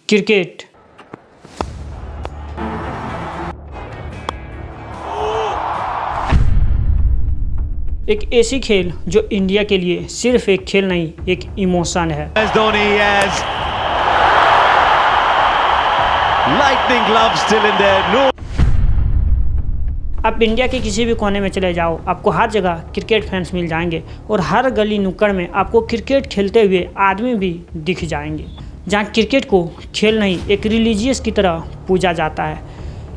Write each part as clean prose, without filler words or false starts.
Cricket एक ऐसी खेल जो इंडिया के लिए सिर्फ एक खेल नहीं, एक इमोशन है। आप इंडिया के किसी भी कोने में चले जाओ, आपको हर जगह क्रिकेट फैंस मिल जाएंगे और हर गली नुक्कड़ में आपको क्रिकेट खेलते हुए आदमी भी दिख जाएंगे। जहाँ क्रिकेट को खेल नहीं, एक रिलीजियस की तरह पूजा जाता है,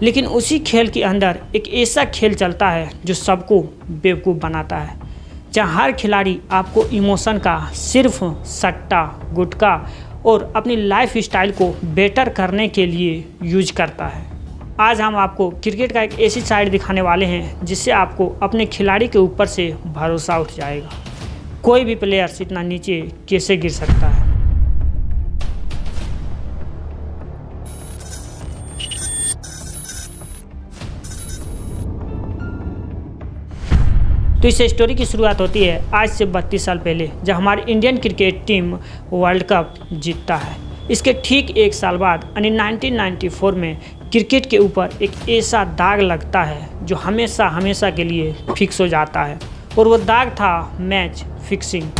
लेकिन उसी खेल के अंदर एक ऐसा खेल चलता है जो सबको बेवकूफ़ बनाता है। जहाँ हर खिलाड़ी आपको इमोशन का सिर्फ सट्टा, गुटखा और अपनी लाइफ स्टाइल को बेटर करने के लिए यूज करता है। आज हम आपको क्रिकेट का एक ऐसी साइड दिखाने वाले हैं जिससे आपको अपने खिलाड़ी के ऊपर से भरोसा उठ जाएगा। कोई भी प्लेयर इतना नीचे कैसे गिर सकता है। तो इस स्टोरी की शुरुआत होती है आज से 32 साल पहले, जब हमारी Indian cricket team world cup जीतता है। इसके ठीक एक साल बाद यानी 1994 में क्रिकेट के ऊपर एक ऐसा दाग लगता है जो हमेशा हमेशा के लिए फिक्स हो जाता है, और वो दाग था match fixing.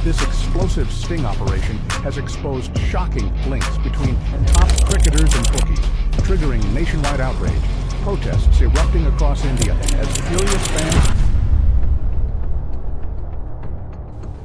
This explosive sting operation has exposed shocking links between top cricketers and bookies, triggering nationwide outrage. Protests erupting across India as furious fans.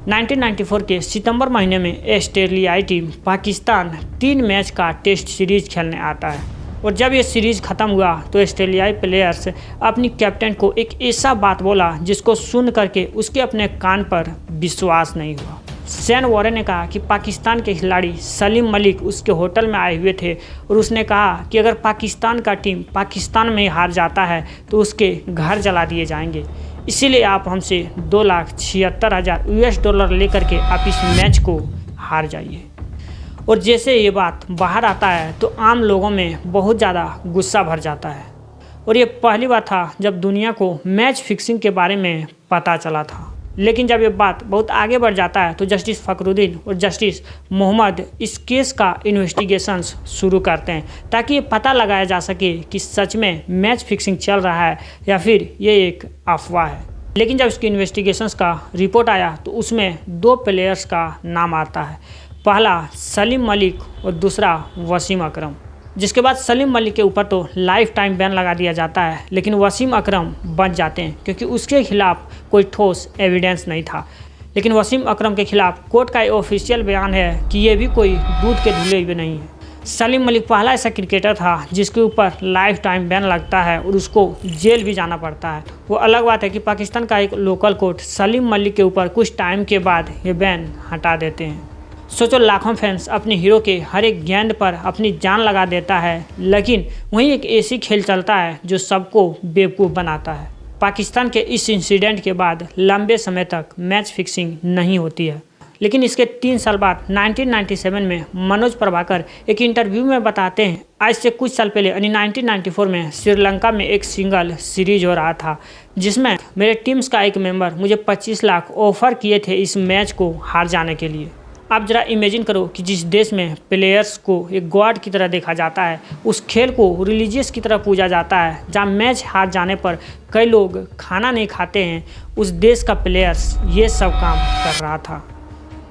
1994 के सितंबर महीने में ऑस्ट्रेलियाई टीम पाकिस्तान 3 मैच का टेस्ट सीरीज खेलने आता है, और जब ये सीरीज ख़त्म हुआ तो ऑस्ट्रेलियाई प्लेयर्स अपनी कैप्टन को एक ऐसा बात बोला जिसको सुन करके उसके अपने कान पर विश्वास नहीं हुआ। शेन वॉरेन ने कहा कि पाकिस्तान के खिलाड़ी सलीम मलिक उसके होटल में आए हुए थे, और उसने कहा कि अगर पाकिस्तान का टीम पाकिस्तान में हार जाता है तो उसके घर जला दिए जाएंगे, इसीलिए आप हमसे $2,76,000 US लेकर के आप इस मैच को हार जाइए। और जैसे ये बात बाहर आता है तो आम लोगों में बहुत ज़्यादा गुस्सा भर जाता है, और ये पहली बार था जब दुनिया को मैच फिक्सिंग के बारे में पता चला था। लेकिन जब ये बात बहुत आगे बढ़ जाता है तो जस्टिस फखरुद्दीन और जस्टिस मोहम्मद इस केस का इन्वेस्टिगेशन शुरू करते हैं, ताकि ये पता लगाया जा सके कि सच में मैच फिक्सिंग चल रहा है या फिर ये एक अफवाह है। लेकिन जब इसकी इन्वेस्टिगेशंस का रिपोर्ट आया तो उसमें 2 प्लेयर्स का नाम आता है, पहला सलीम मलिक और दूसरा वसीम अकरम। जिसके बाद सलीम मलिक के ऊपर तो लाइफ टाइम बैन लगा दिया जाता है, लेकिन वसीम अकरम बच जाते हैं क्योंकि उसके खिलाफ कोई ठोस एविडेंस नहीं था। लेकिन वसीम अकरम के खिलाफ कोर्ट का ऑफिशियल बयान है कि ये भी कोई दूध के धुले हुए नहीं है। सलीम मलिक पहला ऐसा क्रिकेटर था जिसके ऊपर लाइफ टाइम बैन लगता है और उसको जेल भी जाना पड़ता है। वो अलग बात है कि पाकिस्तान का एक लोकल कोर्ट सलीम मलिक के ऊपर कुछ टाइम के बाद ये बैन हटा देते हैं। सोचो, लाखों फैंस अपने हीरो के हर एक गेंद पर अपनी जान लगा देता है, लेकिन वहीं एक ऐसी खेल चलता है जो सबको बेवकूफ़ बनाता है। पाकिस्तान के इस इंसिडेंट के बाद लंबे समय तक मैच फिक्सिंग नहीं होती है, लेकिन इसके 3 साल बाद 1997 में मनोज प्रभाकर एक इंटरव्यू में बताते हैं, आज से कुछ साल पहले यानी 1994 में श्रीलंका में एक सिंगल सीरीज हो रहा था जिसमें मेरे टीम्स का एक मेंबर मुझे 25 लाख ऑफर किए थे इस मैच को हार जाने के लिए। आप ज़रा इमेजिन करो कि जिस देश में प्लेयर्स को एक गॉड की तरह देखा जाता है, उस खेल को रिलीजियस की तरह पूजा जाता है, जहाँ मैच हार जाने पर कई लोग खाना नहीं खाते हैं, उस देश का प्लेयर्स ये सब काम कर रहा था।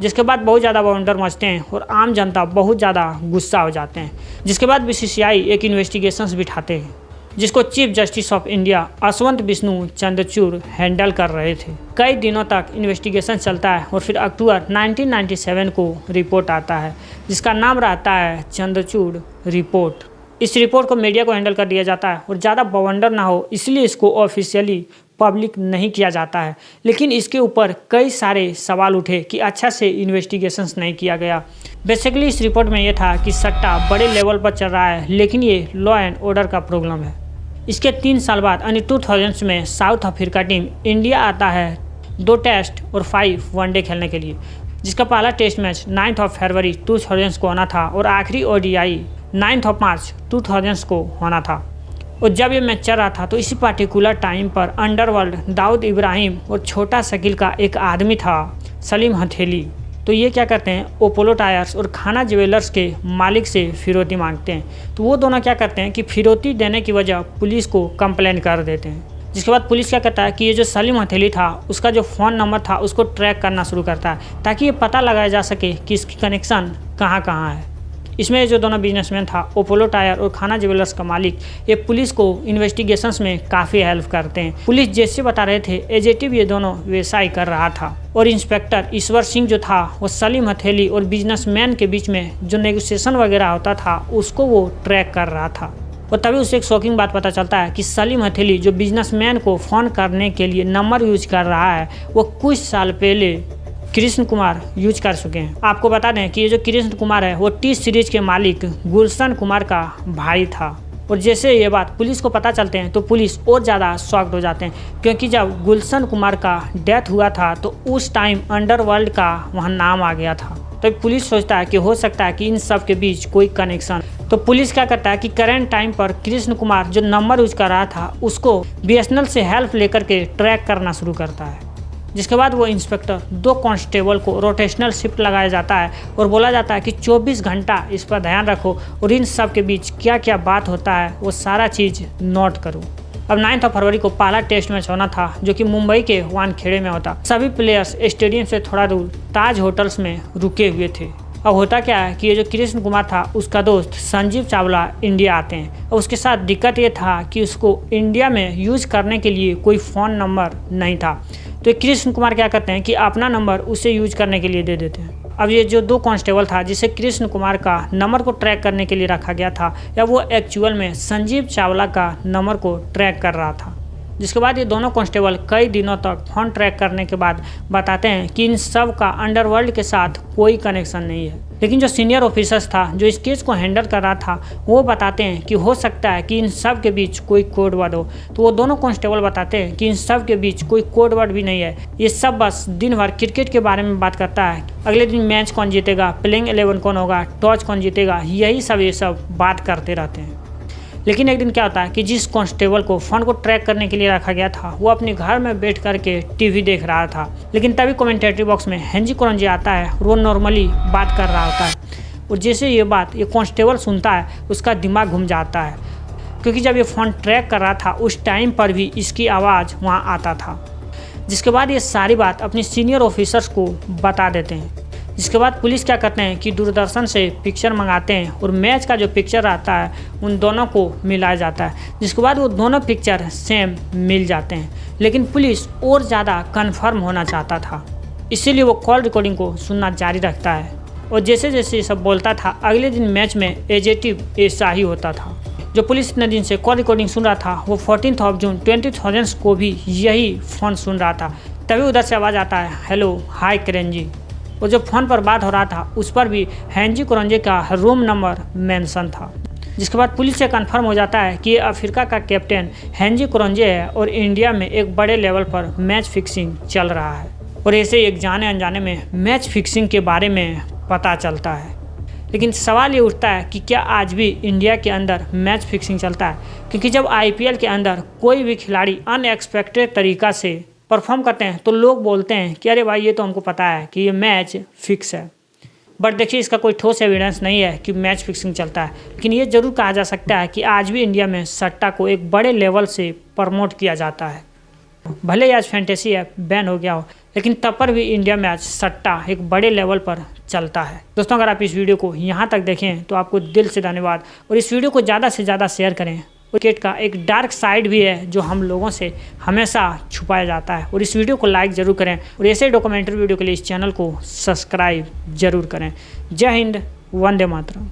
जिसके बाद बहुत ज़्यादा वंडर मचते हैं और आम जनता बहुत ज़्यादा गुस्सा हो जाते हैं। जिसके बाद BCCI एक इन्वेस्टिगेशंस बिठाते हैं जिसको chief justice of India Ashwant Vishnu Chandrachud handle कर रहे थे। कई दिनों तक इन्वेस्टिगेशन चलता है और फिर अक्टूबर 1997 को रिपोर्ट आता है जिसका नाम रहता है चंद्रचूड़ रिपोर्ट। इस रिपोर्ट को मीडिया को हैंडल कर दिया जाता है और ज़्यादा बवंडर ना हो इसलिए इसको ऑफिशियली पब्लिक नहीं किया जाता है, लेकिन इसके ऊपर कई सारे सवाल उठे कि अच्छा से इन्वेस्टिगेशंस नहीं किया गया। बेसिकली इस रिपोर्ट में ये था कि सट्टा बड़े लेवल पर चल रहा है, लेकिन ये लॉ एंड ऑर्डर का प्रॉब्लम है। इसके 3 साल बाद यानी 2000 में साउथ अफ्रीका टीम इंडिया आता है 2 टेस्ट और 5 वनडे खेलने के लिए, जिसका पहला टेस्ट मैच 9 फरवरी 2000 को होना था और आखिरी ODI 9 मार्च 2000 को होना था। और जब ये मैच चल रहा था तो इसी पार्टिकुलर टाइम पर अंडरवर्ल्ड दाऊद इब्राहिम और छोटा शकील का एक आदमी था सलीम हथेली, तो ये क्या करते हैं, अपोलो टायर्स और खाना ज्वेलर्स के मालिक से फिरौती मांगते हैं। तो वो दोनों क्या करते हैं कि फिरौती देने की वजह पुलिस को कंप्लेन कर देते हैं। जिसके बाद पुलिस क्या करता है कि ये जो सलीम हथेली था उसका जो फ़ोन नंबर था उसको ट्रैक करना शुरू करता है ताकि ये पता लगाया जा सके कि इसकी कनेक्शन कहाँ कहाँ है। इसमें ये जो दोनों बिजनेसमैन था, अपोलो टायर और खाना ज्वेलर्स का मालिक, ये पुलिस को इन्वेस्टिगेशंस में काफ़ी हेल्प करते हैं। पुलिस जैसे बता रहे थे एजेटिव ये दोनों वैसा ही कर रहा था और इंस्पेक्टर ईश्वर सिंह जो था वो सलीम हथेली और बिजनेसमैन के बीच में जो नेगोशिएशन वगैरह होता था उसको वो ट्रैक कर रहा था। और तभी उसे एक शॉकिंग बात पता चलता है कि सलीम हथेली जो बिजनेसमैन को फ़ोन करने के लिए नंबर यूज कर रहा है वो कुछ साल पहले कृष्ण कुमार यूज कर चुके हैं। आपको बता दें कि ये जो कृष्ण कुमार है वो टी सीरीज के मालिक गुलशन कुमार का भाई था। और जैसे ये बात पुलिस को पता चलते हैं तो पुलिस और ज़्यादा शॉक्ड हो जाते हैं, क्योंकि जब गुलशन कुमार का डेथ हुआ था तो उस टाइम अंडरवर्ल्ड का वहाँ नाम आ गया था। तो पुलिस सोचता है कि हो सकता है कि इन सब के बीच कोई कनेक्शन। तो पुलिस क्या करता है कि करंट टाइम पर कृष्ण कुमार जो नंबर यूज कर रहा था उसको BSNL से हेल्प लेकर के ट्रैक करना शुरू करता है। जिसके बाद वो इंस्पेक्टर 2 कांस्टेबल को रोटेशनल शिफ्ट लगाया जाता है और बोला जाता है कि 24 घंटा इस पर ध्यान रखो और इन सब के बीच क्या क्या बात होता है वो सारा चीज़ नोट करो। अब 9 फरवरी को पहला टेस्ट मैच होना था जो कि मुंबई के वानखेड़े में होता। सभी प्लेयर्स स्टेडियम से थोड़ा दूर ताज होटल्स में रुके हुए थे। अब होता क्या है कि ये जो कृष्ण कुमार था उसका दोस्त संजीव चावला इंडिया आते हैं और उसके साथ दिक्कत ये था कि उसको इंडिया में यूज़ करने के लिए कोई फ़ोन नंबर नहीं था। तो कृष्ण कुमार क्या करते हैं कि अपना नंबर उसे यूज करने के लिए दे देते हैं। अब ये जो 2 कांस्टेबल था जिसे कृष्ण कुमार का नंबर को ट्रैक करने के लिए रखा गया था, या वो एक्चुअल में संजीव चावला का नंबर को ट्रैक कर रहा था। जिसके बाद ये दोनों कांस्टेबल कई दिनों तक फोन ट्रैक करने के बाद बताते हैं कि इन सब का अंडरवर्ल्ड के साथ कोई कनेक्शन नहीं है। लेकिन जो सीनियर ऑफिसर्स था जो इस केस को हैंडल कर रहा था वो बताते हैं कि हो सकता है कि इन सब के बीच कोई कोड वर्ड हो। तो वो दोनों कांस्टेबल बताते हैं कि इन सब के बीच कोई कोड वर्ड भी नहीं है, ये सब बस दिन भर क्रिकेट के बारे में बात करता है। अगले दिन मैच कौन जीतेगा, प्लेइंग 11 कौन होगा, टॉस कौन जीतेगा, यही सब ये सब बात करते रहते हैं। लेकिन एक दिन क्या होता है कि जिस कांस्टेबल को फ़ोन को ट्रैक करने के लिए रखा गया था वो अपने घर में बैठ करके टीवी देख रहा था। लेकिन तभी कमेंटेटरी बॉक्स में हेंजी कुरंजी आता है और वो नॉर्मली बात कर रहा होता है। और जैसे ये बात ये कांस्टेबल सुनता है उसका दिमाग घूम जाता है, क्योंकि जब ये फ़ोन ट्रैक कर रहा था उस टाइम पर भी इसकी आवाज़ वहाँ आता था। जिसके बाद ये सारी बात अपने सीनियर ऑफिसर्स को बता देते हैं। जिसके बाद पुलिस क्या करते हैं कि दूरदर्शन से पिक्चर मंगाते हैं और मैच का जो पिक्चर आता है उन दोनों को मिलाया जाता है। जिसके बाद वो दोनों पिक्चर सेम मिल जाते हैं। लेकिन पुलिस और ज़्यादा कंफर्म होना चाहता था, इसीलिए वो कॉल रिकॉर्डिंग को सुनना जारी रखता है। और जैसे जैसे सब बोलता था अगले दिन मैच में एजेटिव ऐसा ही होता था। जो पुलिस इतने दिन से कॉल रिकॉर्डिंग सुन रहा था वो 14 जून 20,000 को भी यही फ़ोन सुन रहा था। तभी उधर से आवाज़ आता है, हेलो हाय किरण जी। और जो फ़ोन पर बात हो रहा था उस पर भी हेंजी कुरंजी का रूम नंबर मेंशन था। जिसके बाद पुलिस से कंफर्म हो जाता है कि अफ्रीका का कैप्टन हेंजी कुरंजी है और इंडिया में एक बड़े लेवल पर मैच फिक्सिंग चल रहा है। और ऐसे एक जाने अनजाने में मैच फिक्सिंग के बारे में पता चलता है। लेकिन सवाल ये उठता है कि क्या आज भी इंडिया के अंदर मैच फिक्सिंग चलता है? क्योंकि जब IPL के अंदर कोई भी खिलाड़ी अनएक्सपेक्टेड तरीक़ा से परफॉर्म करते हैं तो लोग बोलते हैं कि अरे भाई ये तो हमको पता है कि ये मैच फिक्स है। बट देखिए इसका कोई ठोस एविडेंस नहीं है कि मैच फिक्सिंग चलता है। लेकिन ये ज़रूर कहा जा सकता है कि आज भी इंडिया में सट्टा को एक बड़े लेवल से प्रमोट किया जाता है। भले ही आज फैंटेसी ऐप बैन हो गया हो, लेकिन तब पर भी इंडिया में आज सट्टा एक बड़े लेवल पर चलता है। दोस्तों अगर आप इस वीडियो को यहाँ तक देखें तो आपको दिल से धन्यवाद, और इस वीडियो को ज़्यादा से ज़्यादा शेयर करें। क्रिकेट का एक डार्क साइड भी है जो हम लोगों से हमेशा छुपाया जाता है। और इस वीडियो को लाइक ज़रूर करें और ऐसे डॉक्यूमेंट्री वीडियो के लिए इस चैनल को सब्सक्राइब ज़रूर करें। जय हिंद, वंदे मातरम।